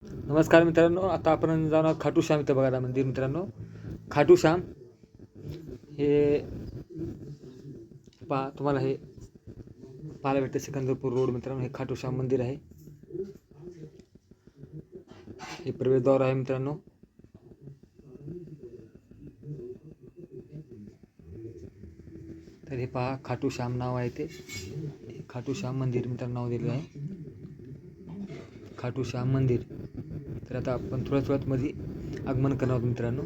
नमस्कार मित्रांनो, आता आपण जाणार खाटू श्याम इथं बघायला मंदिर मित्रांनो. खाटू श्याम हे पहा, तुम्हाला हे पाहायला भेटतं सिकंदरपूर रोड मित्रांनो. हे खाटू श्याम मंदिर आहे. हे प्रवेशद्वार आहे मित्रांनो. तर हे पहा, खाटू श्याम नाव आहे ते. खाटू श्याम मंदिर मित्रांनो नाव दिलेलं आहे, खाटू श्याम मंदिर. तर आता आपण थोड्याच मध्ये आगमन करणार आहोत मित्रांनो.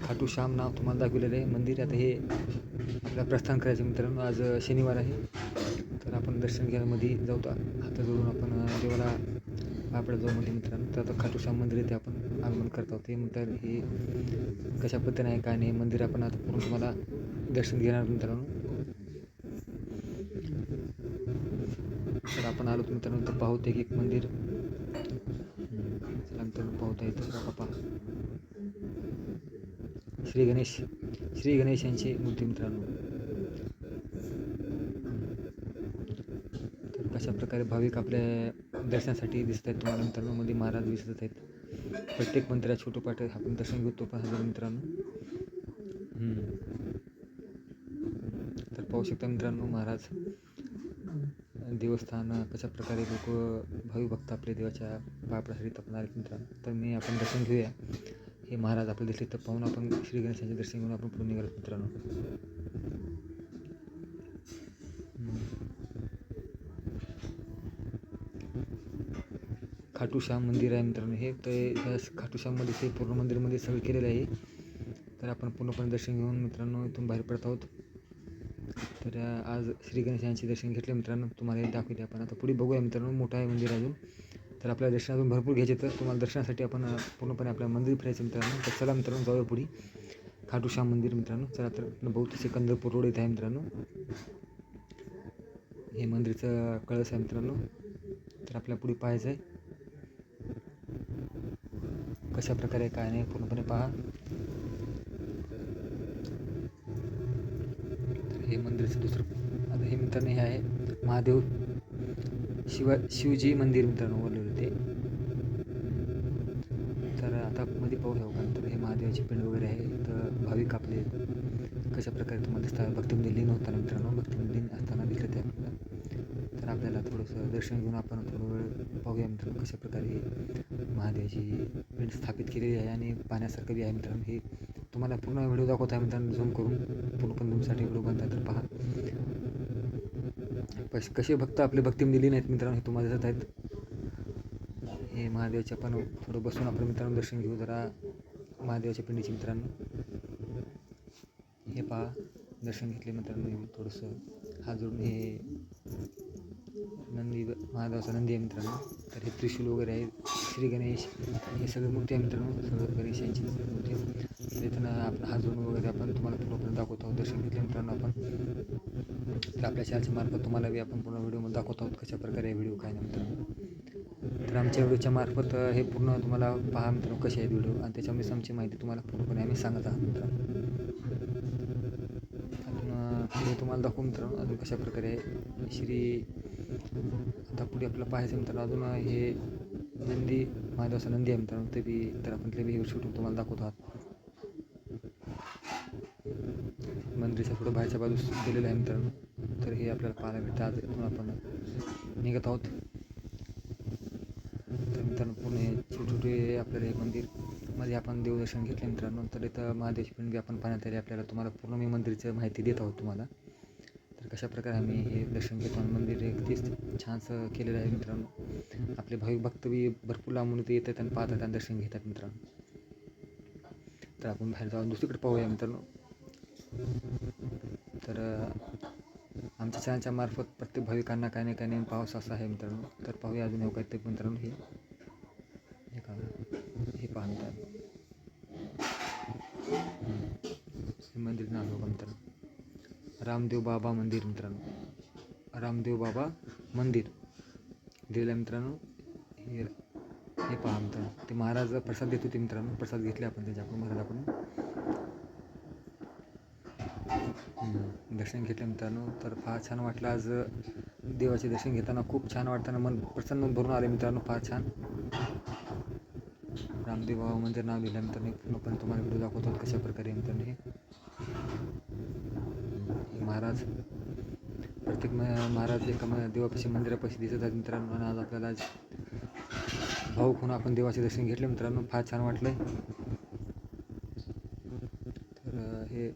खाटू श्याम नाव तुम्हाला दाखवलेलं आहे मंदिर. आता हे आपल्याला प्रस्थान करायचं मित्रांनो. आज शनिवार आहे, तर आपण दर्शन घ्यायमध्ये जाऊ. हात जोडून आपण देवाला आपल्या जाऊमध्ये मित्रांनो. तर आता खाटू श्याम मंदिर येथे आपण आगमन करत आहोत. हे म्हणतात हे कशा पद्धतीने आहे काय नाही मंदिर आपण आता पूर्ण तुम्हाला दर्शन घेणार मित्रांनो. तर आपण आलो मित्रांनो, तर पाहू ते एक मंदिर. चला मित्रांनो, पाहता येतं पहा, श्री गणेश यांची मूर्ती मित्रांनो. तर कशा प्रकारे भाविक आपल्या दर्शनासाठी दिसत आहेत तुम्हाला मित्रांनो. मध्ये महाराज दिसत आहेत. प्रत्येक मंदिरात छोटोपाठ आपण दर्शन घेतो पाहतो मित्रांनो. तर पाहू शकता मित्रांनो, महाराज देवस्थान कशा प्रकारे लोक भाविक भक्त आपल्या देवाच्या पायापडासाठी तपणार आहेत मित्रांनो. तर आपण दर्शन घेऊया. हे महाराज आपले दिसले, तर पाहून आपण श्री गणेशांचे दर्शन घेऊन आपण पुढे निघालो मित्रांनो. खाटू श्याम मंदिर आहे मित्रांनो हे. तर ह्या खाटू श्याममध्ये ते पूर्ण मंदिरमध्ये सगळं केलेलं आहे. तर आपण पूर्णपणे दर्शन घेऊन मित्रांनो इथून बाहेर पडत आहोत. तर आज श्री गणेशांचे दर्शन घेतले मित्रांनो, तुम्हाला हे दाखवते आपण. आता पुढे बघूया मित्रांनो, मोठं आहे मंदिर अजून. तर आपल्या दर्शनातून भरपूर घ्यायचे, तर तुम्हाला दर्शनासाठी आपण पूर्णपणे आपल्या मंदिर फिरायचं मित्रांनो. तर चला मित्रांनो, जाऊया पुढे खाटू श्याम मंदिर मित्रांनो. चला, तर बहुत सिकंदरपूर रोड येथे आहे मित्रांनो. हे मंदिरचं कळस आहे मित्रांनो. तर आपल्या पुढे पाहायचं आहे कशा प्रकारे काय नाही पूर्णपणे पहा. हे मंदिरचं दुसरं आता हे मित्रांनो हे आहे महादेव शिवजी मंदिर मित्रांनो बोललेलं ते. तर आता मध्ये पाहू शकता, तर हे महादेवाची पिंड वगैरे आहे. तर भाविक आपले कशा प्रकारे तुम्हाला दिसतात भक्तीमध्ये लीन होताना मित्रांनो. भक्तीमध्ये लीन असताना दिसत आहे आपल्याला. तर आपल्याला थोडंसं दर्शन घेऊन आपण थोडं वेळ पाहूया मित्रांनो कशा प्रकारे महादेवाची पिंड स्थापित केलेली आहे आणि पाहण्यासारखं बी आहे मित्रांनो. हे तुम्हाला पूर्ण व्हिडिओ दाखवत आहे मित्रांनो, झूम करून पूर्ण तुमच्यासाठी व्हिडिओ बनतात. तर पहा कसे भक्त आपले भक्तीमध्ये लीन आहेत मित्रांनो, हे तुम्हाला दिसत आहेत. हे महादेवाचे आपण थोडं बसून आपण मित्रांनो दर्शन घेऊ जरा महादेवाच्या पिंडीचे मित्रांनो. हे पहा दर्शन घेतले मित्रांनो. थोडंसं हात जोडून हे नंदी महादेवाचा नंदी आहे मित्रांनो. तर हे त्रिशूल वगैरे आहे. श्री गणेश हे सगळे मूर्ती आहे मित्रांनो, सगळं गणेशांची मूर्ती. तर इथं आपला हात जोडून वगैरे आपण तुम्हाला पूर्णपणे दाखवत आहोत. दर्शन घेतले मित्रांनो आपण. तर आपल्या चॅनलच्या मार्फत तुम्हाला बी आपण पूर्ण व्हिडिओमध्ये दाखवत आहोत कशा प्रकारे व्हिडिओ काय नाही मित्रांनो. तर आमच्या व्हिडिओच्या मार्फत हे पूर्ण तुम्हाला पहा मित्रांनो कसे आहेत व्हिडिओ, आणि त्याच्यामुळेच आमची माहिती तुम्हाला पूर्णपणे आम्ही सांगत आहोत मित्रांनो. अजून पुढे तुम्हाला दाखवू मित्रांनो अजून कशा प्रकारे आता पुढे आपल्याला पाहायचं मित्रांनो. अजून हे नंदी महादेवाचा नंदी आहे मित्रांनो. ते बी तर आपण ते बी शूटिंग तुम्हाला दाखवत आहात. मंदिराच्या पुढे बाहेरच्या बाजूस दिलेलं आहे मित्रांनो. तर हे आपल्याला पाहायला भेटतं. आज इथून आपण निघत आहोत. तर मित्रांनो पूर्ण हे छोटे आपल्याला हे मंदिरमध्ये आपण देवदर्शन घेतले मित्रांनो. तर इथं महादेवाची पिंड बी आपण पाहण्यात आली आपल्याला. तुम्हाला पूर्ण मी मंदिरची माहिती देत आहोत तुम्हाला. तर कशा प्रकारे आम्ही हे दर्शन घेतो आणि मंदिर अगदीच छानसं केलेलं आहे मित्रांनो. आपले भाविक भक्त बी भरपूर लांबून इथे येतात आणि पाहतात आणि दर्शन घेतात मित्रांनो. तर आपण बाहेर जाऊन दुसरीकडे पाहूया मित्रांनो. तर आमच्या चॅनलच्या मार्फत प्रत्येक भाविकांना काय नाही पाहावंसं असं आहे मित्रांनो. तर पाहूया अजून काही ते मित्रांनो. हे पहा मित्रांनो, हे मंदिर नाव बघा मित्रांनो, रामदेव बाबा मंदिर मित्रांनो. रामदेव बाबा मंदिर दिलेलं मित्रांनो. हे पहा मित्रांनो, ते महाराज प्रसाद देत होते मित्रांनो. प्रसाद घेतले आपण त्याच्याकडून महाराजाकडून दर्शन घेतलं मित्रांनो. तर फार छान वाटलं आज देवाचे दर्शन घेताना खूप छान वाटताना मन प्रसन्न भरून आले मित्रांनो. फार छान. रामदेव बाबा मंदिर नाव लिहिल्यानंतर मी पूर्णपणे तुम्हाला व्हिडिओ दाखवतो कशा प्रकारे मित्रांनो हे महाराज प्रत्येक महाराज एका देवापाशी मंदिरापाशी दिसत आहेत मित्रांनो. आणि आज आपल्याला भाऊक होऊन आपण देवाचे दर्शन घेतले मित्रांनो. फार छान वाटलं. तर हे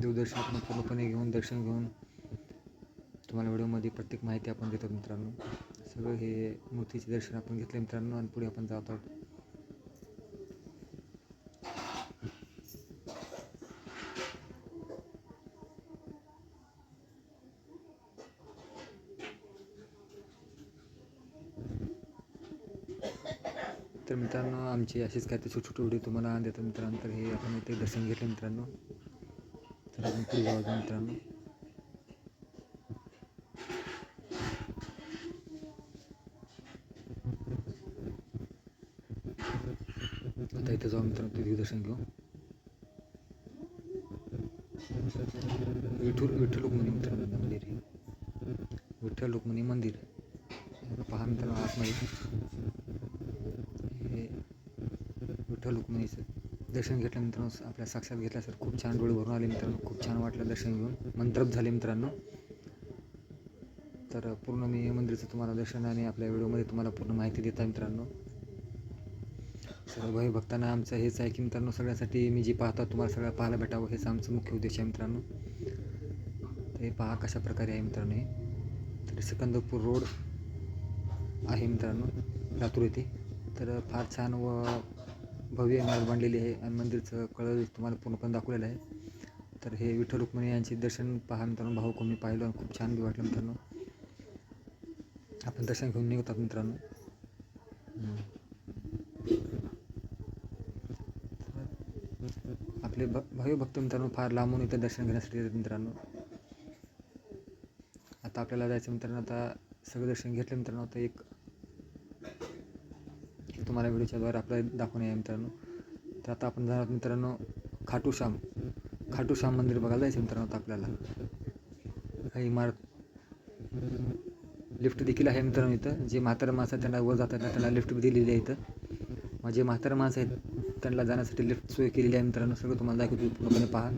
देवदर्शन आपण पूर्णपणे घेऊन दर्शन घेऊन तुम्हाला व्हिडिओमध्ये प्रत्येक माहिती आपण देतो मित्रांनो. सगळं हे मूर्तीचे दर्शन आपण घेतले मित्रांनो आणि पुढे आपण जात आहोत. तर मित्रांनो आमचे असेच काय ते छोटे छोटे व्हिडिओ तुम्हाला देतो मित्रांनो. तर हे आपण इथे दर्शन घेतले मित्रांनो. तर आपण पुढे जाऊ मित्रांनो. आता इथे जाऊ मित्रांनो ते देवदर्शन घेऊ. विठ्ठल रुक्मिणी मित्रांनो मंदिर हे विठ्ठल रुक्मिणी मंदिर पहा मित्रांनो. आतमध्ये हे विठ्ठल रुक्मिणीचं दर्शन घेतलं मित्रांनो. आपल्या साक्षात घेतला सर खूप छान डोळे भरून आले मित्रांनो. खूप छान वाटलं दर्शन घेऊन. मंत्रमुग्ध झाले मित्रांनो. तर पूर्ण मी मंदिराचं तुम्हाला दर्शन आणि आपल्या व्हिडिओमध्ये तुम्हाला पूर्ण माहिती देत आहे मित्रांनो. सर्व भाई भक्तांना आमचं हेच आहे की मित्रांनो सगळ्यासाठी मी जे पाहतो तुम्हाला सगळं पाहायला भेटावं हेच आमचं मुख्य उद्देश आहे मित्रांनो. तर हे पहा कशा प्रकारे आहे मित्रांनो. हे तर सिकंदरपूर रोड आहे मित्रांनो लातूर येथे. तर फार छान व भव्य इमारत बांधलेली आहे आणि मंदिरचं कळस तुम्हाला पूर्णपणे दाखवलेलं आहे. तर हे विठ्ठल रुक्मिणी यांचे दर्शन पहा मित्रांनो. भाऊ मी पाहिलं आणि खूप छान बी वाटलं मित्रांनो. आपण दर्शन घेऊन निघतात मित्रांनो. आपले भावी भक्त मित्रांनो फार लांबून इथं दर्शन घेण्यासाठी येतात मित्रांनो. आता आपल्याला जायचं मित्रांनो. आता सगळं दर्शन घेतलं मित्रांनो. आता एक तुम्हाला व्हिडिओच्या द्वारे आपल्याला दाखवणे आहे मित्रांनो. तर आता आपण जाणार मित्रांनो खाटू श्याम मंदिर बघायला जायचं मित्रांनो. आता आपल्याला काही इमारत लिफ्ट देखील आहे मित्रांनो इथं. जे म्हातारा माणसं त्यांना वर जातात ना त्यांना लिफ्ट दिलेली आहे इथं. मग जे म्हातारा माणसं आहेत त्यांना जाण्यासाठी लिफ्ट सोय केलेली आहे मित्रांनो. सगळं तुम्हाला दाखवतो पूर्णपणे पहा.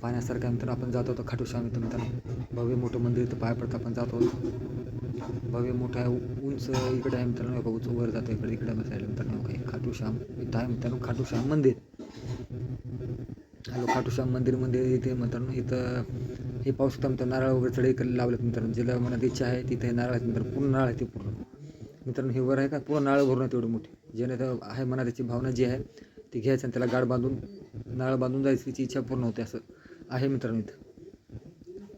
पाहण्यासारखं आहे मित्रांनो. आपण जातो खाटू श्याम इथं मित्रांनो. भव्य मोठं मंदिर इथं पाया पडतं आपण जातो. भव्य मोठा उंच इकडे आहे मित्रांनो. उंच वर जातो इकडे बसायला मित्रांनो. काही खाटू श्याम इथं आहे मित्रांनो. खाटू श्याम मंदिर. हॅलो खाटू श्याम मंदिर इथे मित्रांनो. इथं हे पाहू शकता मित्रांनो. नारळ वगैरे चढाई लावलेत मित्रांनो. ज्याला मनात इच्छा आहे तिथे नारळ आहेत मित्रांनो. पूर्ण नारळ आहे ते पूर्ण मित्रांनो. हे वर आहे का पूर्ण नारळ भरून आहे तेवढे मोठे. ज्याने तर आहे मनात त्याची भावना जी आहे ती घ्यायचं आणि त्याला गाड बांधून नारळ बांधून जायची तिची इच्छा पूर्ण होते असं आहे मित्रांनो इथं.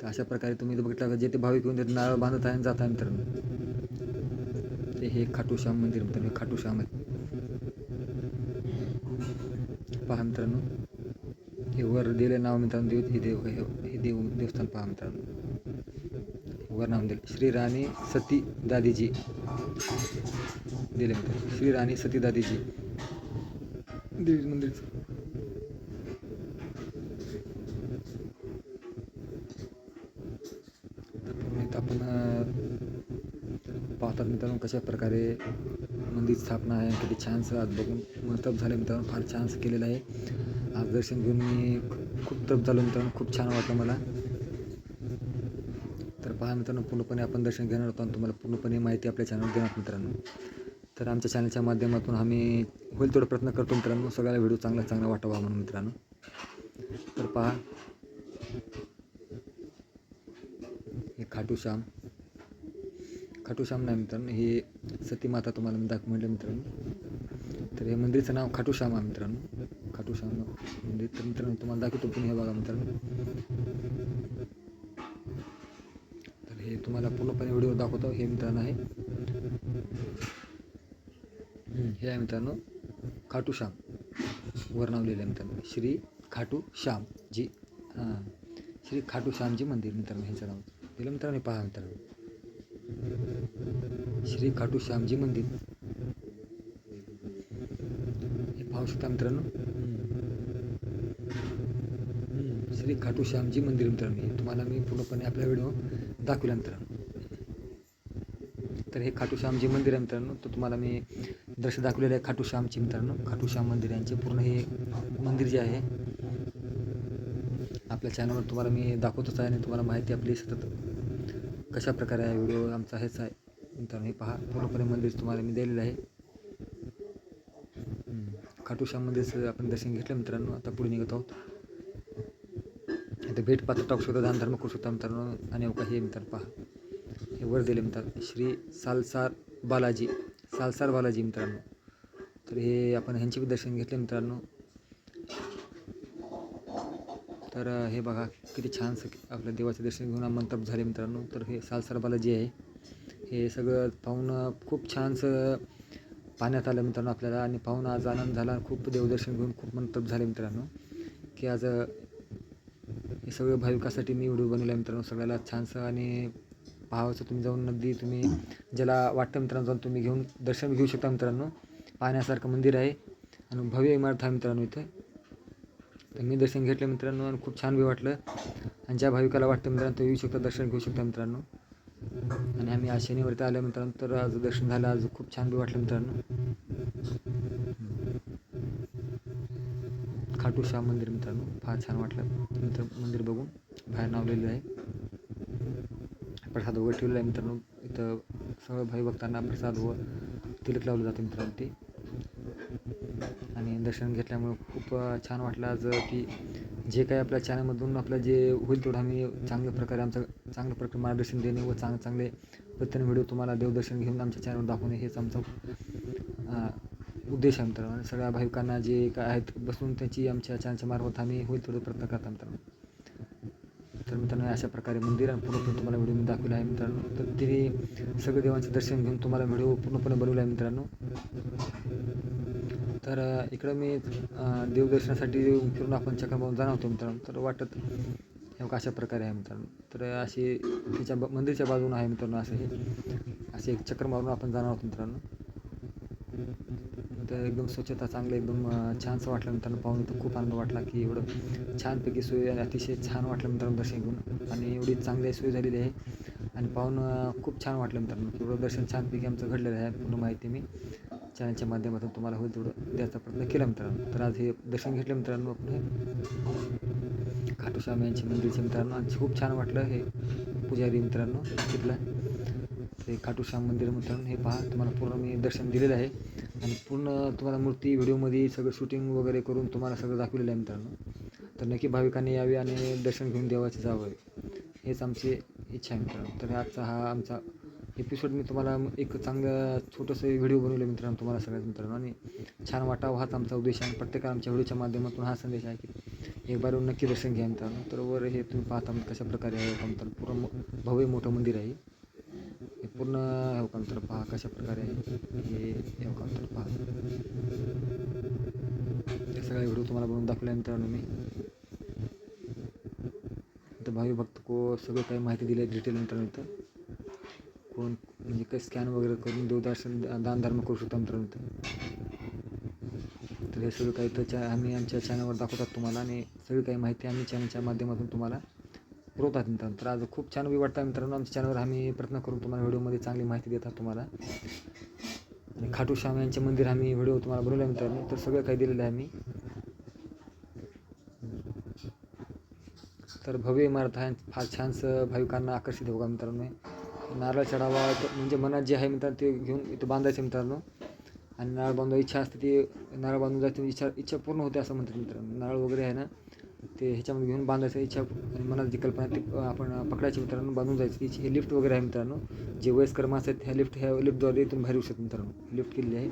तर अशा प्रकारे तुम्ही इथं बघितलं जे ते भाविक येऊन ते नारळ बांधत आहे आणि जात आहे मित्रांनो. ते हे खाटू श्याम मंदिर मित्रांनो. हे खाटू श्याम आहे पहा मित्रांनो. हे वर दिलं नाव मित्रांनो. हे देवस्थान पहा मित्रांनो. वर नाव दिलं श्री राणी सती दादीजी दिले मित्रांनो. श्री राणी सती दादीजी देवी मंदिरचं. आपण पाहतात मित्रांनो कशा प्रकारे मंदिर स्थापना आहे. किती छानसं आज बघून मंतप झालं मित्रांनो. फार छानसं केलेलं आहे. आज दर्शन घेऊन मी खूप तप झालो मित्रांनो. खूप छान वाटलं मला. तर पहा मित्रांनो पूर्णपणे आपण दर्शन घेणार होतो आणि तुम्हाला पूर्णपणे माहिती आपल्या चॅनलवर देणार मित्रांनो. तर आमच्या चॅनलच्या माध्यमातून आम्ही होईल तेवढा प्रयत्न करतो मित्रांनो. सगळ्याला व्हिडिओ चांगला वाटावा म्हणून मित्रांनो. तर पहा हे खाटू श्याम नाही मित्रांनो. हे सती माता तुम्हाला मी म्हटलं मित्रांनो. तर हे मंदिरचं नाव खाटू श्याम आहे मित्रांनो. खाटू श्याम मंदिर. तर मित्रांनो तुम्हाला दाखवतो पण हे बघा मित्रांनो. तर हे तुम्हाला पूर्णपणे व्हिडिओ दाखवतो. हे मित्रांनो आहे हे आहे मित्रांनो खाटू श्याम. वर नाव लिहिलं मित्रांनो श्री खाटू श्यामजी. श्री खाटू श्यामजी मंदिर मित्रांनो. ह्याचं नाव दिलं मित्रांनो. पहा मित्रांनो श्री खाटू श्यामजी मंदिर. हे पाहू शकता मित्रांनो. श्री खाटू श्यामजी मंदिर मित्रांनो. हे तुम्हाला मी पूर्णपणे आपल्या व्हिडिओ दाखवलं मित्रांनो. तर हे खाटू श्यामजी मंदिर आहे मित्रांनो. तर तुम्हाला मी दृश्य दाखवलेलं आहे खाटू श्यामचे मित्रांनो. खाटू श्याम मंदिर यांचे पूर्ण हे मंदिर जे आहे आपल्या चॅनलवर तुम्हाला मी दाखवतच आहे आणि तुम्हाला माहिती आपली सतत कशा प्रकारे आहे व्हिडिओ आमचा हेच आहे मित्रांनो. हे पहा पूर्णपणे मंदिर तुम्हाला मी दिलेलं आहे. खाटू श्याम मंदिरचं आपण दर्शन घेतलं मित्रांनो. आता पुढे निघत आहोत. इथे भेट पात्र टाकू शकता, दानधर्म करू शकता मित्रांनो. आणि हे मित्रांनो पहा हे वर दिले मित्रांनो श्री सालसार बालाजी मित्रांनो. तर हे आपण ह्यांचे बी दर्शन घेतले मित्रांनो. तर हे बघा किती छानसं आपल्या देवाचं दर्शन घेऊन मंतप झाले मित्रांनो. तर हे सालसार बालाजी आहे. हे सगळं पाहून खूप छानसं पाहण्यात आलं मित्रांनो आपल्याला. आणि पाहून आज आनंद झाला. खूप देवदर्शन घेऊन खूप मंतप झाले मित्रांनो. की आज हे सगळं भाविकासाठी मी व्हिडिओ बनवला मित्रांनो. सगळ्याला छानसं आणि पाहावंसं तुम्ही जाऊन नदी तुम्ही ज्याला वाटतं मित्रांनो जाऊन तुम्ही घेऊन दर्शन घेऊ शकता मित्रांनो. पाहण्यासारखं मंदिर आहे आणि भव्य इमारत आहे मित्रांनो इथं. तर मी दर्शन घेतलं मित्रांनो आणि खूप छान बी वाटलं. आणि ज्या भाविकाला वाटतं मित्रांनो तो येऊ शकता, दर्शन घेऊ शकता मित्रांनो. आणि आम्ही आज शनिवारी आलं मित्रांनो. तर आज दर्शन झालं. आज खूप छान बी वाटलं मित्रांनो. खाटू श्याम मंदिर मित्रांनो फार छान वाटलं मंदिर बघून. बाहेर नाव लिहिलेलं आहे. प्रसाद वगैरे ठेवलेला आहे मित्रांनो. इथं सर्व भाविभक्तांना प्रसाद व तिलक लावलं जातं मित्रांनो ते. आणि दर्शन घेतल्यामुळे खूप छान वाटलं आज. की जे काही आपल्या चॅनलमधून आपलं जे होईल तेवढं आम्ही चांगल्या प्रकारे मार्गदर्शन देणे व चांगले पद्धतीने व्हिडिओ तुम्हाला देवदर्शन घेऊन आमच्या चॅनलवर दाखवणे हेच आमचा उद्देश आहे मित्रांनो. आणि सगळ्या भाविकांना जे काय आहेत बसून त्याची आमच्या चॅनलच्या मार्फत आम्ही होईल तेवढे प्रयत्न करता मित्रांनो. तर मित्रांनो अशा प्रकारे मंदिर आणि पूर्णपणे तुम्हाला व्हिडिओ मी दाखवला आहे मित्रांनो. तर ते सगळे देवांचं दर्शन घेऊन तुम्हाला व्हिडिओ पूर्णपणे बनवला आहे मित्रांनो. तर इकडं मी देवदर्शनासाठी फिरून आपण चक्कर मारून जाणार होतो मित्रांनो. तर वाटत हे अशा प्रकारे आहे मित्रांनो. तर अशी तिच्या मंदिरच्या बाजूने आहे मित्रांनो. असे एक चक्कर मारून आपण जाणार आहोत मित्रांनो. तर एकदम स्वच्छता चांगलं एकदम छानसं वाटलं मित्रांनो. पाहून तर खूप आनंद वाटला की एवढं छानपैकी सोय आणि अतिशय छान वाटलं मित्रांनो दर्शन घेऊन. आणि एवढी चांगली सोय झालेली आहे आणि पाहून खूप छान वाटलं मित्रांनो. एवढं दर्शन छानपैकी आमचं घडलेलं आहे. पूर्ण माहिती मी चॅनलच्या माध्यमातून तुम्हाला होईल तेवढं द्यायचा प्रयत्न केला मित्रांनो. तर आज हे दर्शन घेतलं मित्रांनो आपण खाटू श्याम यांचे मंदिरचे मित्रांनो. आणि खूप छान वाटलं. हे पुजारी मित्रांनो तिथला ते खाटू श्याम मंदिर मित्रांनो. हे पहा तुम्हाला पूर्ण मी दर्शन दिलेलं आहे आणि पूर्ण तुम्हाला मूर्ती व्हिडिओमध्ये सगळं शूटिंग वगैरे करून तुम्हाला सगळं दाखवलेलं आहे मित्रांनो. तर नक्की भाविकांनी यावे आणि दर्शन घेऊन देवाचे जावं हेच आमची इच्छा आहे मित्रांनो. तर आजचा हा आमचा एपिसोड मी तुम्हाला एक चांगलं छोटंसं व्हिडिओ बनवलं मित्रांनो तुम्हाला सगळ्यात मित्रांनो. आणि छान वाटावं हाच आमचा उद्देश आहे. प्रत्येक आमच्या व्हिडिओच्या माध्यमातून हा संदेश आहे की एक बार नक्की दर्शन घ्या मित्रांनो. तर वर हे तुम्ही पाहता कशा प्रकारे आहे तर पूर्ण भव्य मोठं मंदिर आहे. हे पूर्ण तर पहा कशा प्रकारे आहे हे तर पहा. हे सगळा व्हिडिओ तुम्हाला बनवून दाखवल्या मित्रांनो मी. इथं भावी भक्त सगळं काही माहिती दिली आहे डिटेल मित्रांनो. इथं कोण म्हणजे काही स्कॅन वगैरे करून देवदर्शन दानधर्म करू शकता मित्रांनो इथं. तर हे सगळं काही तर आम्ही आमच्या चॅनलवर दाखवतात तुम्हाला. आणि सगळी काही माहिती आम्ही चॅनलच्या माध्यमातून तुम्हाला पुरवतात मित्रांनो. तर आज खूप छान वाटतं मित्रांनो. आमच्या चॅनलवर आम्ही प्रयत्न करून तुम्हाला व्हिडिओमध्ये चांगली माहिती देतात तुम्हाला. आणि खाटू श्याम यांचे मंदिर आम्ही व्हिडिओ तुम्हाला बनवला मित्रांनो. तर सगळं काही दिलेलं आहे आम्ही. तर भव्य इमारत आहे फार छानसं भाविकांना आकर्षित होगा मित्रांनो. नारळ चढावा म्हणजे मनात जे आहे मित्रांनो ते घेऊन इथं बांधायचं मित्रांनो. आणि नारळ बांधायची इच्छा असते ती नारळ बांधून जायची इच्छा पूर्ण होते असं म्हणतात मित्रांनो. नारळ वगैरे आहे ना ते ह्याच्यामध्ये घेऊन बांधायचं इच्छा आणि मनात जी कल्पना ती आपण पकडायची मित्रांनो, बांधून जायची. हे लिफ्ट वगैरे आहे मित्रांनो. जे वयस्कर माणसं आहेत ह्या लिफ्टद्वारे इथून बाहेर येऊ शकतात मित्रांनो. लिफ्ट केलेली आहे.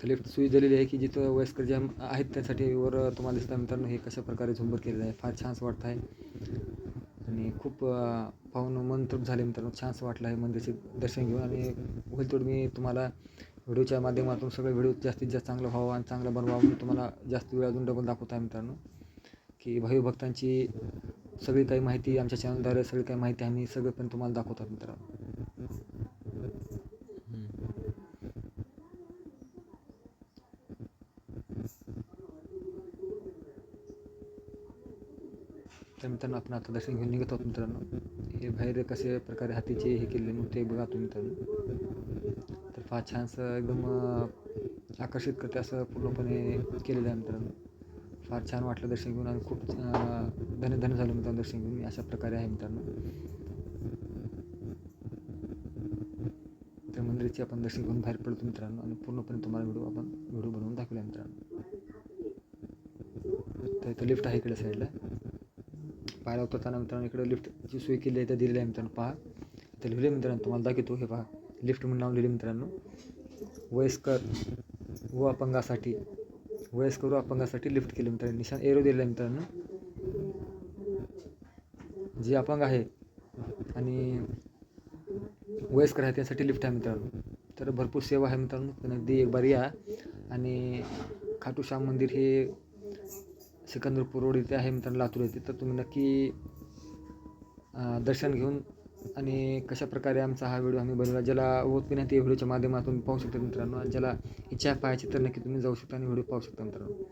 तर लिफ्ट सोयी झालेली आहे की जिथं वयस्कर जे आहेत त्यासाठी वर तुम्हाला दिसतं मित्रांनो. हे कशा प्रकारे झुंबर केलेलं आहे फार छानसं वाटतं आहे. आणि खूप पाहून मन तृप्त झाले मित्रांनो. छानसं वाटलं आहे मंदिराचे दर्शन घेऊन. आणि होईल तेवढं मी तुम्हाला व्हिडिओच्या माध्यमातून सगळं व्हिडिओ जास्तीत जास्त चांगलं व्हावं आणि चांगलं बनवावं म्हणून तुम्हाला जास्त वेळ अजून डबल दाखवत आहे मित्रांनो. की भाविभक्तांची सगळी काही माहिती आमच्या चॅनलद्वारे सगळी काही माहिती आम्ही सगळं पण तुम्हाला दाखवतात मित्रांनो. तर मित्रांनो आपण आता दर्शन घेऊन निघत आहोत मित्रांनो. हे बाहेर कशा प्रकारे हातीचे हे केलेले मूर्ती बघा तुम्ही मित्रांनो. तर फार छानसं एकदम आकर्षित करते असं पूर्णपणे केलेलं आहे मित्रांनो. फार छान वाटलं दर्शन घेऊन आणि खूप धन्य झालं मित्रांनो दर्शन घेऊन. अशा प्रकारे आहे मित्रांनो. तर मंदिराचे आपण दर्शन घेऊन बाहेर पडतो मित्रांनो आणि पूर्णपणे तुम्हाला व्हिडिओ बनवून दाखवला मित्रांनो. तर इथं लिफ्ट आहे इकडे साईडला. पाहायला उतरताना मित्रांनो इकडे लिफ्टची सोय केली आहे, तर दिलेली आहे मित्रांनो. पहा इथं लिहिले मित्रांनो, तुम्हाला दाखवतो. हे पहा लिफ्ट म्हणून नाव लिहिले मित्रांनो. वयस्कर व अपंगासाठी लिफ्ट केले मित्रांनो. निशाण एरो दिलेला आहे मित्रांनो. जे अपंग आहे आणि वयस्कर आहे त्यासाठी लिफ्ट आहे मित्रांनो. तर भरपूर सेवा आहे मित्रांनो. पण अगदी एक बार या. आणि खाटू श्याम मंदिर हे सिकंदरपूर रोड इथे आहे मित्रांनो, लातूर येथे. तर तुम्ही नक्की दर्शन घेऊन आणि कशाप्रकारे आमचा हा व्हिडिओ आम्ही बनवला, ज्याला होत की नाही ते व्हिडिओच्या माध्यमातून पाहू शकता मित्रांनो. आणि ज्याला इच्छा पाहायची तर नक्की तुम्ही जाऊ शकता आणि व्हिडिओ पाहू शकता मित्रांनो.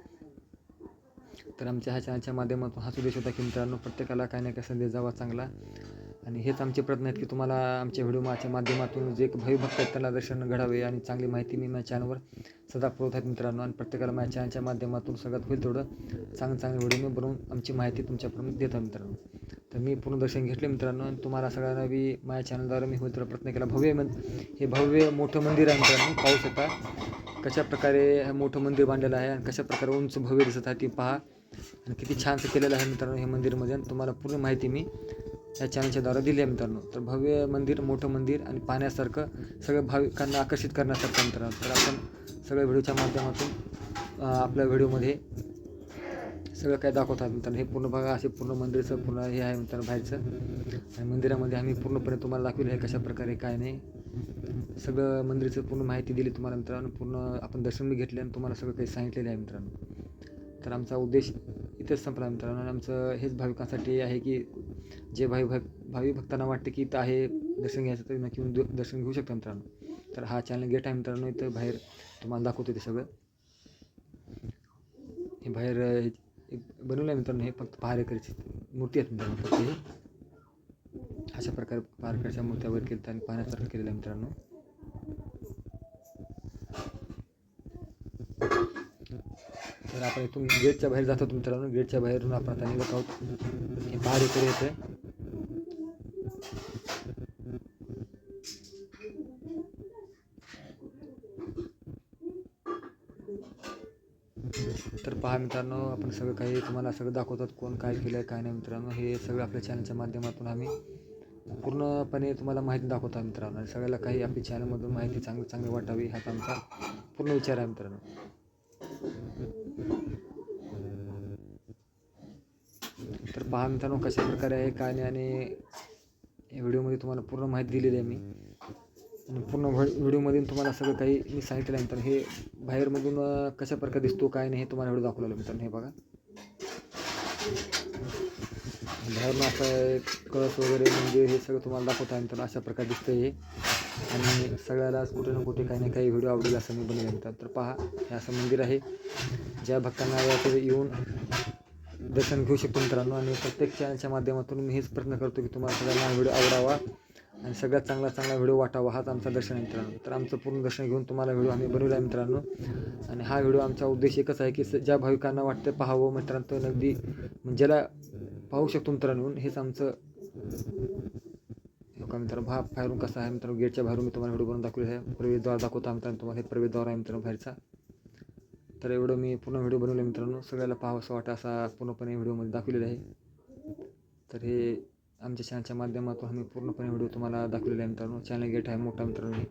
तर आमच्या ह्या चॅनलच्या माध्यमातून हाच उद्देश होता की मित्रांनो प्रत्येकाला काही ना काही संदेश जावा चांगला. आणि हेच आमचे प्रयत्न आहेत की तुम्हाला आमच्या व्हिडिओच्या माध्यमातून जे भावी भक्त आहेत त्यांना दर्शन घडावे आणि चांगली माहिती मी माझ्या चॅनलवर सदा पुरवत आहेत मित्रांनो. आणि प्रत्येकाला माझ्या चॅनलच्या माध्यमातून सगळ्यात होईल तेवढं चांगले व्हिडिओ मी बनवून आमची माहिती तुमच्यापर्यंत देतो मित्रांनो. तर मी पूर्ण दर्शन घेतले मित्रांनो आणि तुम्हाला सगळ्यांना बी माझ्या चॅनलद्वारे मी होईल तेवढा प्रयत्न केला. हे भव्य मोठं मंदिर आहे मित्रांनो. पाहू शकता कशाप्रकारे मोठं मंदिर बांधलेलं आहे आणि कशाप्रकारे उंच भव्य दिसत आहे ती पहा. आणि किती छानसं केलेलं आहे मित्रांनो हे मंदिरमध्ये. आणि तुम्हाला पूर्ण माहिती मी या चॅनलच्या द्वारे दिली आहे मित्रांनो. तर भव्य मंदिर, मोठं मंदिर आणि पाहण्यासारखं, सगळं भाविकांना आकर्षित करण्यासारखं मित्रांनो. तर आपण सगळ्या व्हिडिओच्या माध्यमातून आपल्या व्हिडिओमध्ये सगळं काय दाखवत आहात मित्रांनो. हे पूर्ण बघा, असे पूर्ण मंदिरचं पूर्ण हे आहे मित्रांनो बाहेरचं. आणि मंदिरामध्ये आम्ही पूर्णपणे तुम्हाला दाखवलं आहे कशाप्रकारे काय नाही. सगळं मंदिराचं पूर्ण माहिती दिली तुम्हाला मित्रांनो. पूर्ण आपण दर्शन बी घेतले आणि तुम्हाला सगळं काही सांगितलेलं आहे मित्रांनो. तर आमचा उद्देश इथेच संपला मित्रांनो. आणि आमचं हेच भाविकांसाठी आहे की जे भावी भक्तांना वाटते की इथं आहे दर्शन घ्यायचं तर नक्की दर्शन घेऊ शकता मित्रांनो. तर हा चॅनल गेट आहे मित्रांनो. इथं बाहेर तुम्हाला दाखवतो ते सगळं. हे बाहेर एक बनवलं आहे मित्रांनो. हे फक्त पहारेकरीची मूर्ती आहेत मित्रांनो. फक्त हे अशा प्रकारे पहारेकरीच्या मूर्त्यावर केलं आणि पाहण्यासारखं केलेलं आहे मित्रांनो. तर आपण इथून गेटच्या बाहेर जातो मित्रांनो. गेटच्या बाहेरून आपण आता निघत आहोत. हे पहारेकरी येतं. तर पहा मित्रांनो, आपण सगळं काही तुम्हाला सगळं दाखवतात कोण काय केलं आहे काय नाही मित्रांनो. हे सगळं आपल्या चॅनलच्या माध्यमातून आम्ही पूर्णपणे तुम्हाला माहिती दाखवतो मित्रांनो. आणि सगळ्याला काही आपली चॅनलमधून माहिती चांगली वाटावी हाच आमचा पूर्ण विचार आहे मित्रांनो. तर पहा मित्रांनो कशाप्रकारे आहे काय नाही. आणि या व्हिडिओमध्ये तुम्हाला पूर्ण माहिती दिलेली आहे मी. आणि पूर्ण व्हिडिओमध्ये तुम्हाला सगळं काही मी सांगितलं आहे मित्रांनो. हे बाहेरमधून कशाप्रकारे दिसतो काय नाही हे तुम्हाला व्हिडिओ दाखवलेलं मित्रांनो. हे बघा बाहेरून असं कळस वगैरे म्हणजे हे सगळं तुम्हाला दाखवत आहे मित्रांनो. अशा प्रकारे दिसतं हे. आणि सगळ्यालाच कुठे ना कुठे काही ना काही व्हिडिओ आवडेल असं मी बनवलं मित्रांनो. तर पहा हे असं मंदिर आहे. ज्या भक्तांना याकडे येऊन दर्शन घेऊ शकतो मित्रांनो. आणि प्रत्येक चॅनलच्या माध्यमातून मी हेच प्रयत्न करतो की तुम्हाला सगळ्यांना व्हिडिओ आवडावा आणि सगळ्यात चांगला व्हिडिओ वाटावा हाच आमचा दर्शन आहे मित्रांनो. तर आमचं पूर्ण दर्शन घेऊन तुम्हाला व्हिडिओ आम्ही बनवला आहे मित्रांनो. आणि हा व्हिडिओ आमचा उद्देश एकच आहे की ज्या भाविकांना वाटतं पाहावं मित्रांनो तर अगदी ज्याला पाहू शकतो मित्रांनो. हेच आमचं का मित्रांनो. बाहेरून कसं आहे मित्रांनो. गेटच्या बाहेरून मी तुम्हाला व्हिडिओ बनवून दाखवले आहे. प्रवेशद्वार दाखवता मित्रांनो तुम्हाला. हे प्रवेशद्वार आहे मित्रांनो बाहेरचा. तर एवढं मी पूर्ण व्हिडिओ बनवले मित्रांनो. सगळ्याला पाहावं असं वाटतं असा पूर्णपणे व्हिडिओमध्ये दाखवलेलं आहे. तर हे आमच्या चॅनलच्या माध्यमातून आम्ही पूर्णपणे व्हिडिओ तुम्हाला दाखवलेला आहे मित्रांनो. चॅनल गेट आहे मोठा मित्रांनो.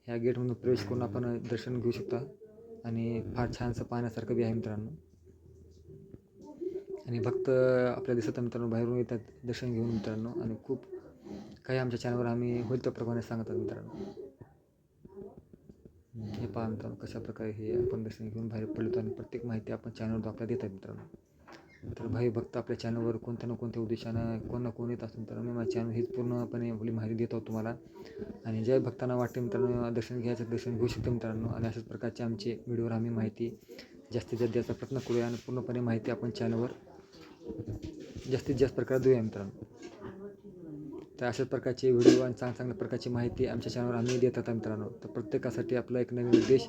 ह्या गेटमधून प्रवेश करून आपण दर्शन घेऊ शकता. आणि फार छानसं पाहण्यासारखं बी आहे मित्रांनो. आणि भक्त आपल्या दिसत मित्रांनो बाहेरून येतात दर्शन घेऊन मित्रांनो. आणि खूप काही आमच्या चॅनलवर आम्ही होईल त्याप्रमाणे सांगतात मित्रांनो. हे पहा मित्रांनो कशाप्रकारे हे आपण दर्शन घेऊन बाहेर पडलो आणि प्रत्येक माहिती आपण चॅनलवर आपल्याला देतात मित्रांनो. तर भाई भक्त आपल्या चॅनलवर कोणत्या ना कोणत्या उद्देशानं कोण ना कोण येत असतो मित्रांनो. मी माझ्या चॅनल हीच पूर्णपणे आपली माहिती देतो तुम्हाला. आणि ज्या भक्तांना वाटते मित्रांनो दर्शन घ्यायचं दर्शन घेऊ शकतो मित्रांनो. आणि अशाच प्रकारचे आमचे व्हिडिओवर आम्ही माहिती जास्तीत जास्त द्यायचा प्रयत्न करूया. आणि पूर्णपणे माहिती आपण चॅनलवर जास्तीत जास्त प्रकारे देऊया मित्रांनो. तर अशाच प्रकारचे व्हिडिओ आणि चांगल्या प्रकारची माहिती आमच्या चॅनलवर आम्ही देत आहोत मित्रांनो. तर प्रत्येकासाठी आपला एक नवीन उद्देश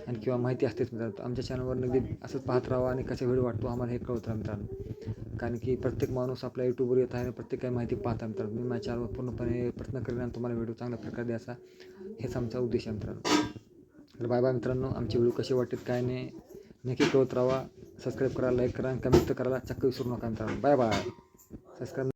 आणि किंवा माहिती असतेच मित्रांनो. आमच्या चॅनलवर नक्की असंच पाहत राहावं आणि कसा व्हिडिओ वाटतो आम्हाला हे कळत राहा मित्रांनो. कारण की प्रत्येक माणूस आपल्या यूट्यूबवर येत आहे आणि प्रत्येक काही माहिती पाहता मित्रांनो. मी माझ्या चॅनलवर पूर्णपणे प्रयत्न करेन आणि तुम्हाला व्हिडिओ चांगल्या प्रकारे द्यायचा हेच आमचा उद्देश आहे मित्रांनो. तर बाय बाय मित्रांनो. आमचे व्हिडिओ कसे वाटतात काय नाही नक्की कळत राहा. सबस्क्राईब करा, लाईक करा आणि कमेंट करायला चक्क विसरू नका मित्रांनो. Bye bye. सबस्क्राईब